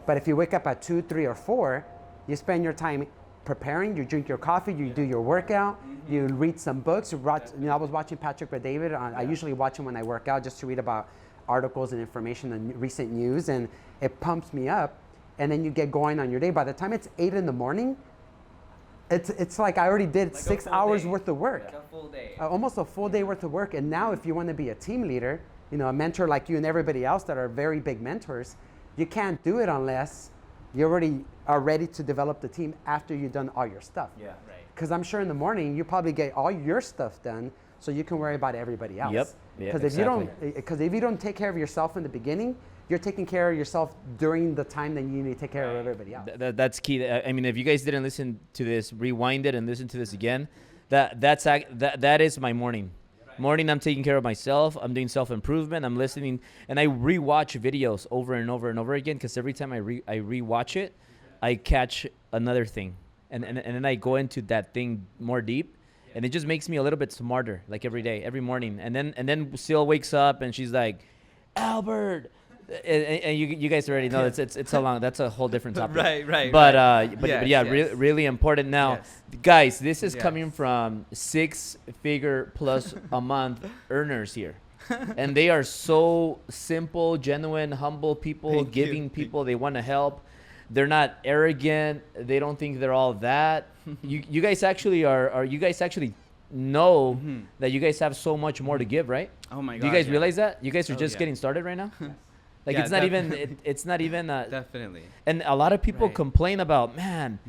But if you wake up at 2, 3, or 4, you spend your time preparing. You drink your coffee. You do your workout. You read some books. I was watching Patrick Bet-David. I usually watch him when I work out, just to read about articles and information and recent news, and it pumps me up. And then you get going on your day. By the time it's 8 in the morning, it's like I already did like 6 hours worth of work. Like a full day. Almost a full day worth of work. And now, if you want to be a team leader, a mentor like you and everybody else that are very big mentors, you can't do it unless you already are ready to develop the team after you've done all your stuff. Because I'm sure in the morning you probably get all your stuff done, so you can worry about everybody else. Because if you don't take care of yourself in the beginning, you're taking care of yourself during the time that you need to take care of everybody else. That's key. I mean, if you guys didn't listen to this, rewind it and listen to this again. That is my morning. Morning, I'm taking care of myself. I'm doing self-improvement. I'm listening, and I rewatch videos over and over and over again, because every time I rewatch it, I catch another thing, and then I go into that thing more deep, and it just makes me a little bit smarter, like every day, every morning. And then Sil wakes up and she's like, Albert. And you guys already know it's so long. That's a whole different topic. Right. But Yes. really important. Now, guys, this is coming from 6-figure plus a month earners here, and they are so simple, genuine, humble people, giving people. They want to help. They're not arrogant. They don't think they're all that. You guys actually are. You guys actually know that you guys have so much more to give, right? Oh my God. Do you guys realize that? You guys are just getting started right now. Like it's not even. Definitely. And a lot of people complain about, man,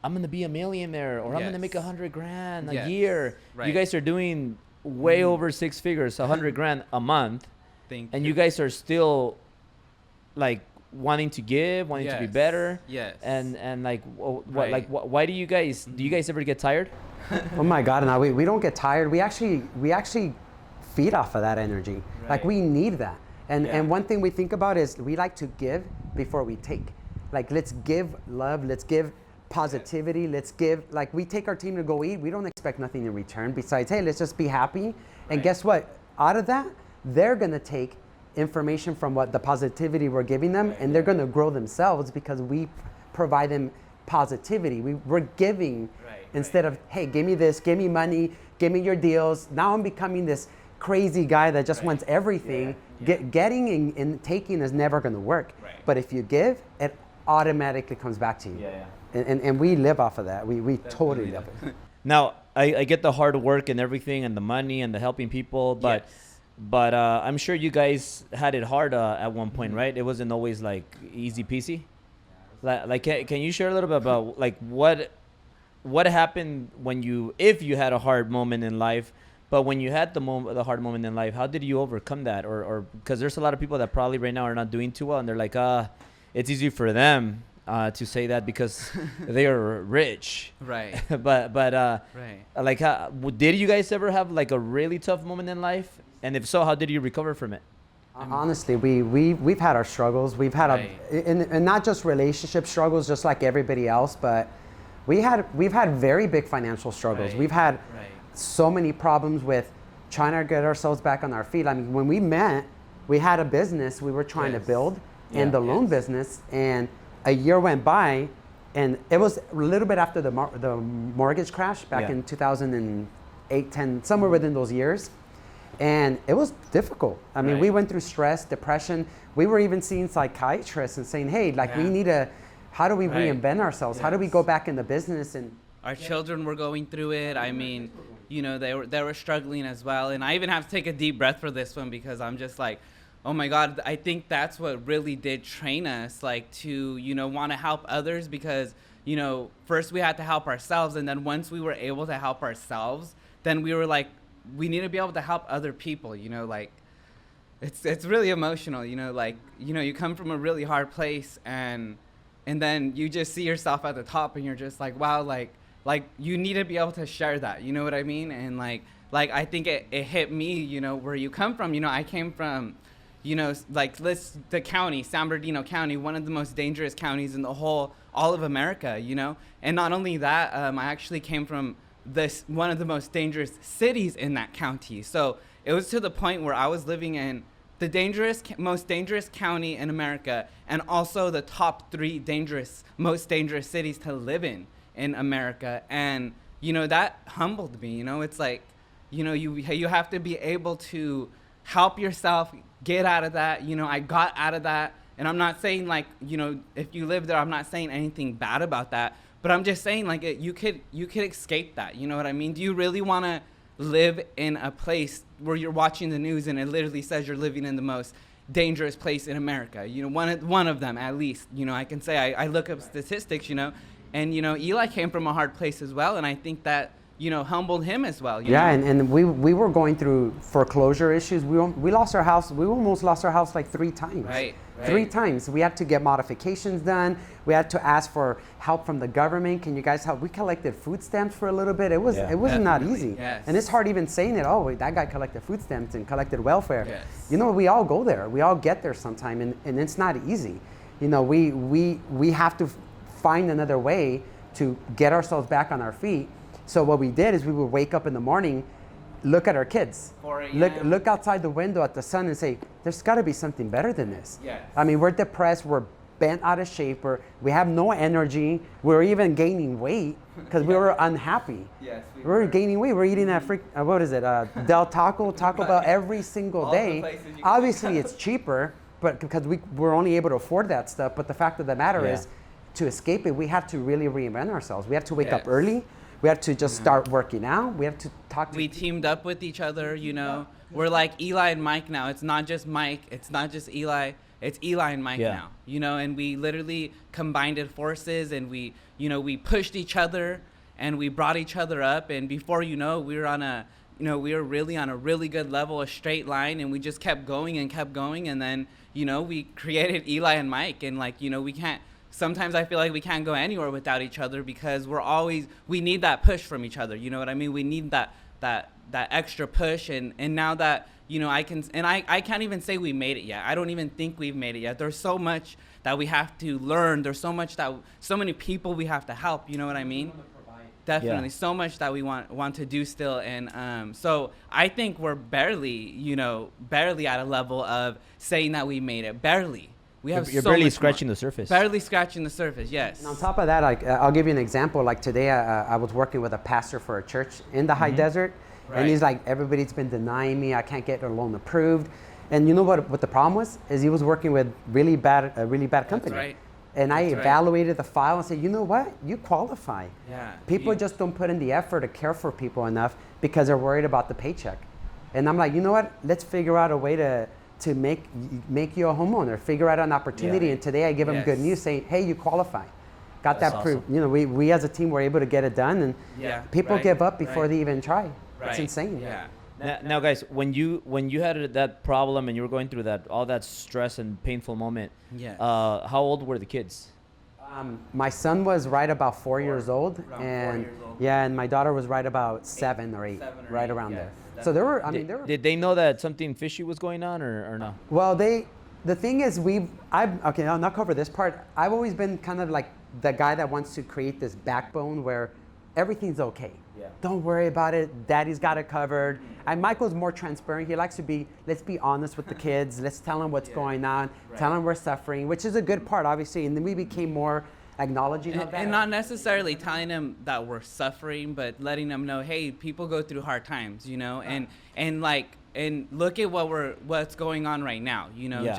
I'm gonna be a millionaire, or I'm gonna make Yes. $100,000 a Yes. year. Right. You guys are doing way over 6 figures, $100,000 a month, and you guys are still like wanting to give, wanting to be Yes. better. Yes. And like what Right. like why do you guys ever get tired? Oh my God! Now we don't get tired. We actually feed off of that energy. Like Right. we need that. And Yeah. and one thing we think about is we like to give before we take. Like let's give love. Let's give positivity. Let's give, like we take our team to go eat. We don't expect nothing in return besides, hey, let's just be happy. And Right. guess what? Out of that, they're gonna take information from what the positivity we're giving them, Right. and they're gonna grow themselves because we provide them positivity. We're giving Right, instead of, hey, give me this, give me money, give me your deals. Now I'm becoming this crazy guy that just Right. wants everything. Yeah. Getting and taking is never going to work. Right. But if you give, it automatically comes back to you. And we live off of that. We totally live it. Now I get the hard work and everything, and the money and the helping people, but Yes. but I'm sure you guys had it hard at one point, right? It wasn't always like easy peasy. Like can you share a little bit about like what happened when if you had a hard moment in life, but when you had the hard moment in life, how did you overcome that? Or because there's a lot of people that probably right now are not doing too well, and they're like, it's easy for them to say that because they are rich. Right. but Right. like did you guys ever have like a really tough moment in life, and if so, how did you recover from it? Honestly, we've had our struggles. We've had Right. and not just relationship struggles, just like everybody else, but we've had very big financial struggles. Right. We've had Right. so many problems with trying to get ourselves back on our feet. I mean, when we met, we had a business we were trying to Yes. build, Yeah. and the loan Yes. business, and a year went by, and it was a little bit after the mortgage crash back Yeah. in 2008, 10, somewhere within those years. And it was difficult. I mean, we Right. went through stress, depression. We were even seeing psychiatrists and saying, hey, like we Yeah. need to, how do we Right. reinvent ourselves? How do we Yes. go back in the business? And Our children were going through it. I mean, you know, they were struggling as well. And I even have to take a deep breath for this one because I'm just like, oh my God, I think that's what really did train us, like to, you know, want to help others because, you know, first we had to help ourselves. And then once we were able to help ourselves, then we were like, we need to be able to help other people, you know, like it's really emotional, you know, like, you know, you come from a really hard place and then you just see yourself at the top and you're just like, wow, like you need to be able to share that, you know what I mean? And like I think it hit me, you know, where you come from. You know, I came from, you know, like the county, San Bernardino County, one of the most dangerous counties in all of America, you know. And not only that, I actually came from one of the most dangerous cities in that county. So it was to the point where I was living in the most dangerous county in America, and also the top 3 most dangerous cities to live in America. And you know, that humbled me. You know, it's like, you know, you have to be able to help yourself get out of that. You know, I got out of that, and I'm not saying like, you know, if you live there, I'm not saying anything bad about that, but I'm just saying like you could escape that. You know what I mean? Do you really want to live in a place where you're watching the news and it literally says you're living in the most dangerous place in America? You know, one of them at least. You know, I can say I look up statistics, you know, and you know, Eli came from a hard place as well, and I think that, you know, humbled him as well. You know? and we were going through foreclosure issues. We lost our house. We almost lost our house like 3 times. Right. 3 times. We had to get modifications done. We had to ask for help from the government. Can you guys help? We collected food stamps for a little bit. It was not easy. Yes. And it's hard even saying it. Oh, wait, that guy collected food stamps and collected welfare. Yes. You know, we all go there. We all get there sometime, and it's not easy. You know, we have to find another way to get ourselves back on our feet. So what we did is we would wake up in the morning, look at our kids, 4 a.m. look outside the window at the sun and say, there's got to be something better than this. Yes. I mean, we're depressed, we're bent out of shape, we have no energy, we're even gaining weight because we were unhappy. Yes, we were gaining weight. We're eating at what is it, Taco Bell every single All the day. places you can- Obviously, it's cheaper, but because we're only able to afford that stuff. But the fact of the matter Yeah. is, to escape it, we have to really reinvent ourselves. We have to wake up Yes. early. We have to just start working out. We have to talk to We teamed up with each other, you know. We're like Eli and Mike now. It's not just Mike. It's not just Eli. it's Eli and Mike now, you know, and we literally combined forces, and we, you know, we pushed each other, and we brought each other up, and before you know, we were really on a really good level, a straight line, and we just kept going, and then, you know, we created Eli and Mike, and like, you know, sometimes I feel like we can't go anywhere without each other, because we need that push from each other, you know what I mean? We need that extra push, and now that, you know, I can't even say we made it yet. I don't even think we've made it yet. There's so much that we have to learn. There's so many people we have to help, you know what I mean? Definitely. So much that we want to do still. And so I think we're barely at a level of saying that we made it. Barely. You're barely scratching the surface. Barely scratching the surface, yes. And on top of that, like, I'll give you an example. Like today, I was working with a pastor for a church in the high desert. Right. And he's like, everybody's been denying me. I can't get a loan approved. And you know what the problem was? Is he was working with a really bad company. That's right. And I evaluated the file and said, you know what? You qualify. Yeah. People just don't put in the effort to care for people enough because they're worried about the paycheck. And I'm like, you know what? Let's figure out a way to make you a homeowner. Figure out an opportunity. And today I give them good news saying, hey, you qualify. Got that proof. You know, we as a team were able to get it done, and people give up before they even try. It's insane. Yeah. Now, guys, when you had that problem and you were going through all that stress and painful moment, how old were the kids? My son was right about 4 years old, and and my daughter was right about 7 or 8, right around there. So there were. Did they know that something fishy was going on, or no? Well, the thing is, I'll not cover this part. I've always been kind of like the guy that wants to create this backbone where everything's okay. Yeah. Don't worry about it. Daddy's got it covered. And Michael's more transparent. He likes to let's be honest with the kids. Let's tell them what's going on. Tell them we're suffering, which is a good part, obviously. And then we became more acknowledging of that. And not necessarily telling them that we're suffering, but letting them know, hey, people go through hard times, you know, and look at what's going on right now, you know,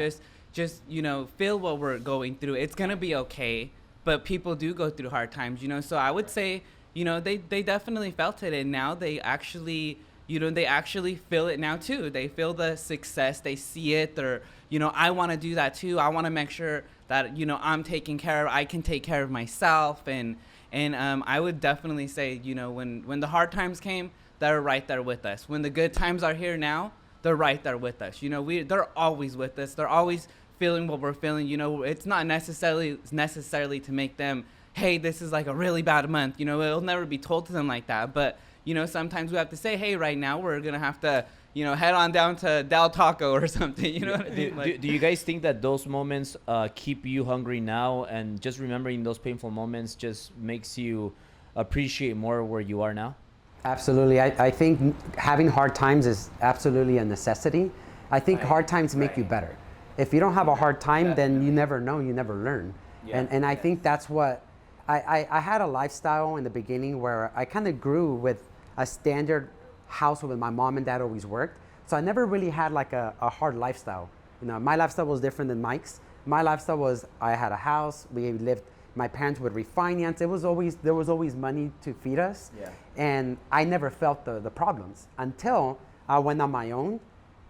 just, you know, feel what we're going through. It's going to be okay, but people do go through hard times, you know. So I would say, you know, they definitely felt it, and now they actually feel it now too. They feel the success, they see it. They're, you know, I want to do that too. I want to make sure that, you know, I can take care of myself, and I would definitely say, you know, when the hard times came, they're right there with us. When the good times are here now, they're right there with us. You know, they're always with us. They're always feeling what we're feeling. You know, it's not necessarily to make them, hey, this is like a really bad month. You know, it'll never be told to them like that. But, you know, sometimes we have to say, hey, right now we're going to have to, you know, head on down to Del Taco or something. You know what I mean? Do you guys think that those moments keep you hungry now, and just remembering those painful moments just makes you appreciate more where you are now? Absolutely. I think having hard times is absolutely a necessity. I think hard times make you better. If you don't have a hard time, then you never know, you never learn. And I think that's what I had a lifestyle in the beginning where I kind of grew with a standard house where my mom and dad always worked. So I never really had like a hard lifestyle. You know, my lifestyle was different than Mike's. My lifestyle was I had a house, we lived, my parents would refinance. There was always money to feed us. And I never felt the problems until I went on my own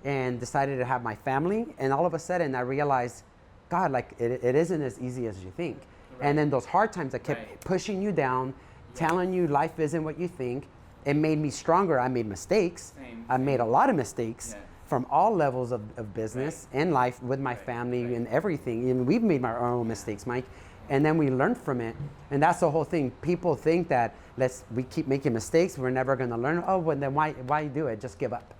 and decided to have my family. And all of a sudden I realized, God, like it isn't as easy as you think. And then those hard times that kept pushing you down, telling you life isn't what you think, it made me stronger. I made mistakes. I made a lot of mistakes from all levels of business and life with my family and everything. And we've made our own mistakes, Mike. And then we learned from it. And that's the whole thing. People think that we keep making mistakes, we're never going to learn. Oh, well, then why do it? Just give up.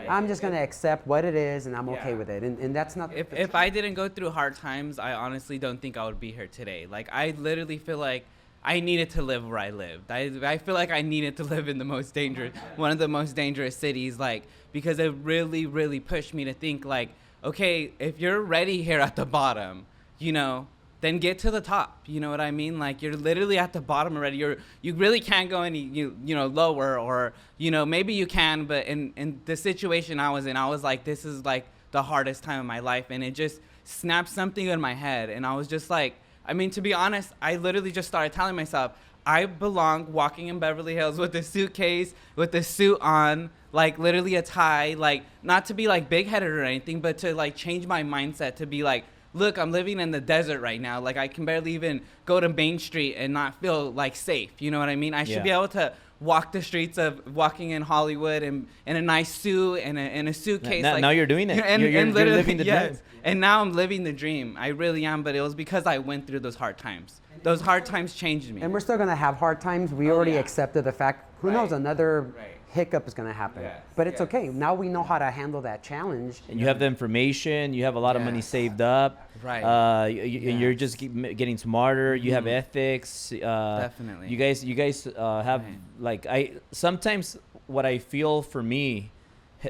I'm just going to accept what it is, and I'm okay with it. And that's not... If I didn't go through hard times, I honestly don't think I would be here today. Like, I literally feel like I needed to live where I lived. I feel like I needed to live in one of the most dangerous cities, like, because it really, really pushed me to think, like, okay, if you're ready here at the bottom, you know, then get to the top. You know what I mean? Like, you're literally at the bottom already. You really can't go any you know lower, or, you know, maybe you can, but in the situation I was in, I was like, this is like the hardest time of my life, and it just snapped something in my head, and I was just like, I mean, to be honest, I literally just started telling myself, I belong walking in Beverly Hills with a suitcase, with a suit on, like literally a tie, like not to be like big-headed or anything, but to like change my mindset to be like, look, I'm living in the desert right now. Like I can barely even go to Main Street and not feel like safe. You know what I mean? I should be able to walk the streets of walking in Hollywood and in a nice suit and a suitcase. Now you're doing it. And, you're literally, living the dream. And now I'm living the dream. I really am. But it was because I went through those hard times. Those hard times changed me. And we're still going to have hard times. We already accepted the fact, who knows, another hiccup is going to happen. But it's okay. Now we know how to handle that challenge. And you have the information. You have a lot of money saved up. Right. You're just getting smarter. You have ethics. Definitely. You guys have like sometimes what I feel for me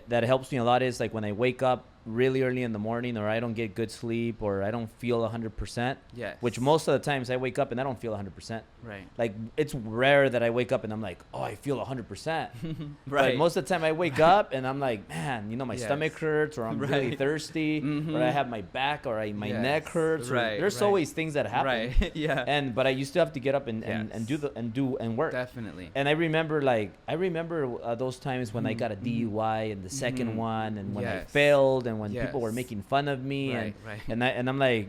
that helps me a lot is like when I wake up really early in the morning, or I don't get good sleep, or I don't feel 100%. Yes. Which most of the times I wake up and I don't feel 100%. Right. Like it's rare that I wake up and I'm like, oh, I feel 100%. Right. But most of the time I wake up and I'm like, man, my stomach hurts, or I'm really thirsty, or I have my back, or my neck hurts. Right. There's always things that happen. Right. Yeah. But I used to have to get up and do and work. Definitely. And I remember those times when I got a DUI and the second one, and when I failed, and when people were making fun of me, and I'm like,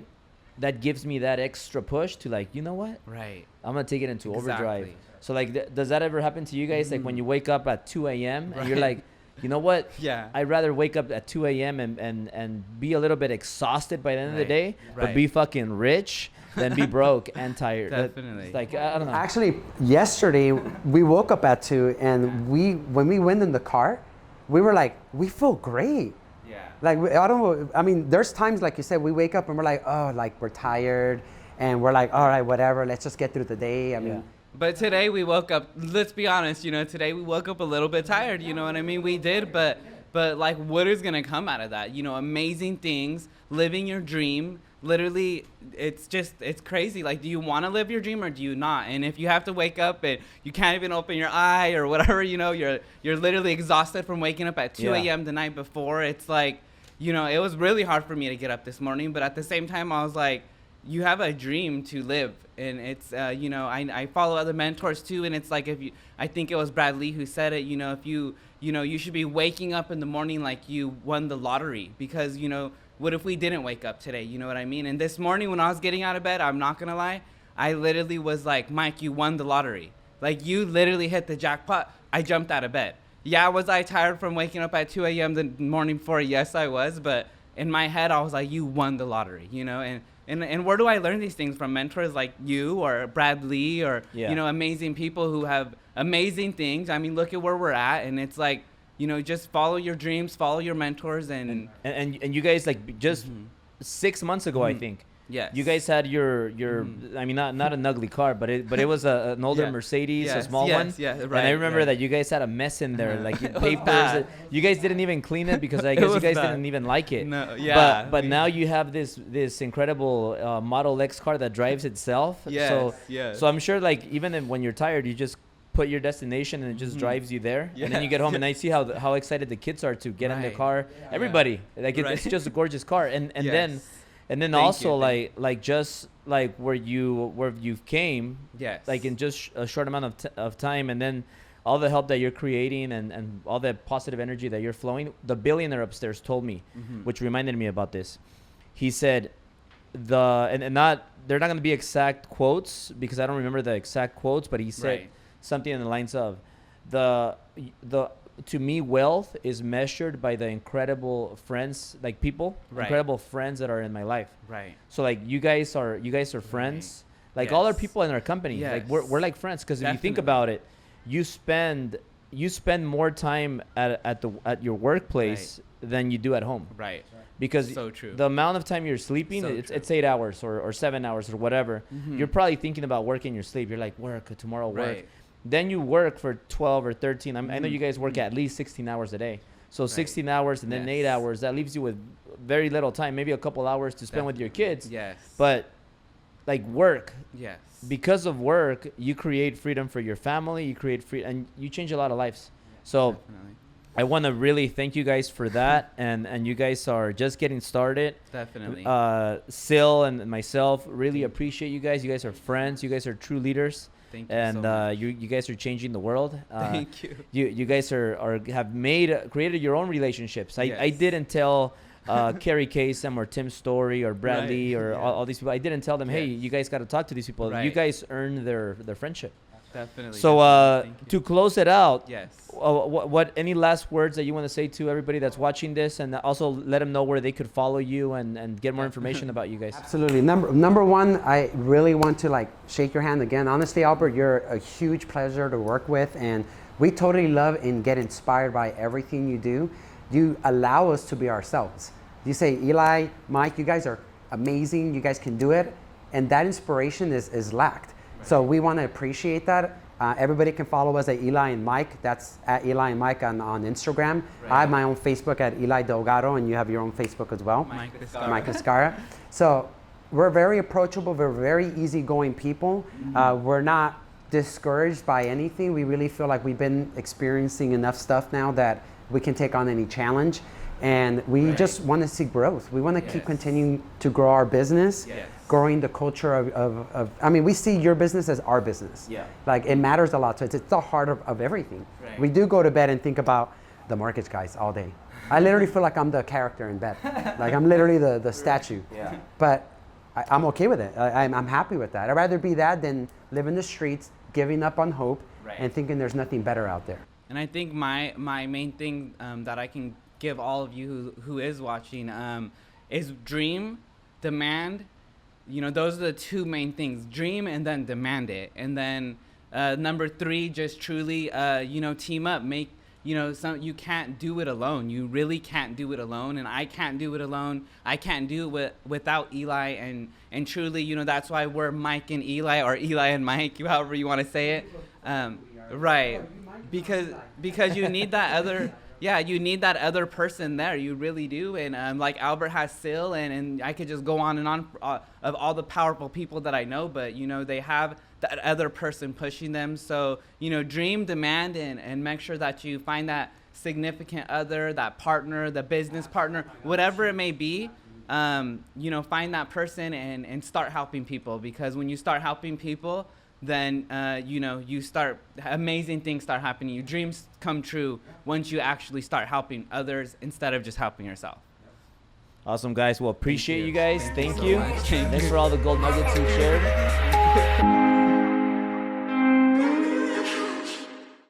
that gives me that extra push to like, you know what? Right. I'm gonna take it into overdrive. So like, does that ever happen to you guys? Like when you wake up at 2 a.m. and you're like, you know what? Yeah. I'd rather wake up at 2 a.m. and be a little bit exhausted by the end of the day, but be fucking rich than be broke and tired. Definitely. It's like, I don't know. Actually, yesterday we woke up at 2, and when we went in the car, we were like, we feel great. Yeah. Like, I mean, there's times, like you said, we wake up and we're like, oh, like we're tired, and we're like, all right, whatever, let's just get through the day. I mean. But today we woke up, let's be honest, today we woke up a little bit tired, you know what I mean? We did, but like, what is going to come out of that? Amazing things, living your dream. Literally, it's crazy. Like, do you want to live your dream or do you not? And if you have to wake up and you can't even open your eye or whatever, you're literally exhausted from waking up at 2 a.m. the night before. It's like, it was really hard for me to get up this morning. But at the same time, I was like, you have a dream to live. And it's, I follow other mentors too. And it's like, I think it was Brad Lee who said it, if you should be waking up in the morning like you won the lottery, because, what if we didn't wake up today? You know what I mean? And this morning when I was getting out of bed, I'm not going to lie, I literally was like, Mike, you won the lottery. Like, you literally hit the jackpot. I jumped out of bed. Yeah, was I tired from waking up at 2 a.m. the morning before? Yes, I was. But in my head, I was like, you won the lottery, And where do I learn these things from? Mentors like you or Brad Lee or, amazing people who have amazing things. I mean, look at where we're at. And it's like, just follow your dreams, follow your mentors. And you guys, like, just 6 months ago, I think. Yes. You guys had your I mean, not an ugly car, but it was an older Mercedes, a small one. Yeah, right. And I remember that you guys had a mess in there, like papers. You guys didn't even clean it because I guess you guys didn't even like it. No, yeah. But now you have this incredible Model X car that drives itself. Yes, So I'm sure, like, even when you're tired, you just put your destination and it just drives you there. And then you get home and I see how excited the kids are to get in the car. Everybody, like, it's just a gorgeous car. And then also like just like where you've came, like in just a short amount of time, and then all the help that you're creating and all the positive energy that you're flowing. The billionaire upstairs told me, which reminded me about this. He said they're not going to be exact quotes because I don't remember the exact quotes, but he said something in the lines of to me, wealth is measured by the incredible friends, like people, incredible friends that are in my life. Right. So like you guys are friends. Like all our people in our company, like we're like friends. Because if you think about it, you spend more time at your workplace than you do at home. Right. Because so true. The amount of time you're sleeping, it's 8 hours or 7 hours or whatever. You're probably thinking about work in your sleep. You're like, work tomorrow, work. Then you work for 12 or 13. I know you guys work at least 16 hours a day. So 16 hours and then 8 hours. That leaves you with very little time, maybe a couple hours to spend with your kids. Yes. But like work. Yes. Because of work, you create freedom for your family. You create and you change a lot of lives. So definitely. I want to really thank you guys for that. and you guys are just getting started. Definitely. Sil and myself really appreciate you guys. You guys are friends. You guys are true leaders. Thank you and so much. you guys are changing the world. Thank you. You guys have created your own relationships. I didn't tell Carrie Kasem or Tim Story or Bradley or all these people. I didn't tell them, hey, you guys got to talk to these people. Right. You guys earned their friendship. Definitely. So Thank you. to close it out, Yes. what any last words that you want to say to everybody that's watching this, and also let them know where they could follow you and get more information about you guys. Absolutely. Number one, I really want to like shake your hand again. Honestly, Albert, you're a huge pleasure to work with, and we totally love and get inspired by everything you do. You allow us to be ourselves. You say, Eli, Mike, you guys are amazing. You guys can do it, and that inspiration is lacked. So we want to appreciate that. Everybody can follow us at Eli and Mike. That's at Eli and Mike on Instagram. I have my own Facebook at Eli Delgado, and you have your own Facebook as well. Mike Vizcarra. Mike Vizcarra. So we're very approachable. We're very easygoing people. We're not discouraged by anything. We really feel like we've been experiencing enough stuff now that we can take on any challenge. And we just want to see growth. We want to keep continuing to grow our business. Growing the culture of I mean, we see your business as our business. Like, it matters a lot to us. It's the heart of everything. We do go to bed and think about the mortgage guys all day. I literally feel like I'm the character in bed. Like, I'm literally the statue. But I'm okay with it. I'm happy with that. I'd rather be that than live in the streets, giving up on hope, and thinking there's nothing better out there. And I think my main thing that I can give all of you who is watching is dream, demand. You know, those are the two main things: dream and then demand it. And then number 3, just truly, team up. Make, you can't do it alone. You really can't do it alone. And I can't do it alone. I can't do it without Eli. And truly, that's why we're Mike and Eli, or Eli and Mike, however you want to say it. Right. Because you need that other. Yeah, you need that other person there. You really do. And like Albert has Sil, and I could just go on and on of all the powerful people that I know, but, they have that other person pushing them. So, dream, demand, and make sure that you find that significant other, that partner, the business partner, whatever it may be. Find that person and start helping people, because when you start helping people, then you start, amazing things start happening. Your dreams come true once you actually start helping others instead of just helping yourself. Awesome, guys. Well, appreciate you guys. Thank so you. much. Thanks for all the gold nuggets you shared.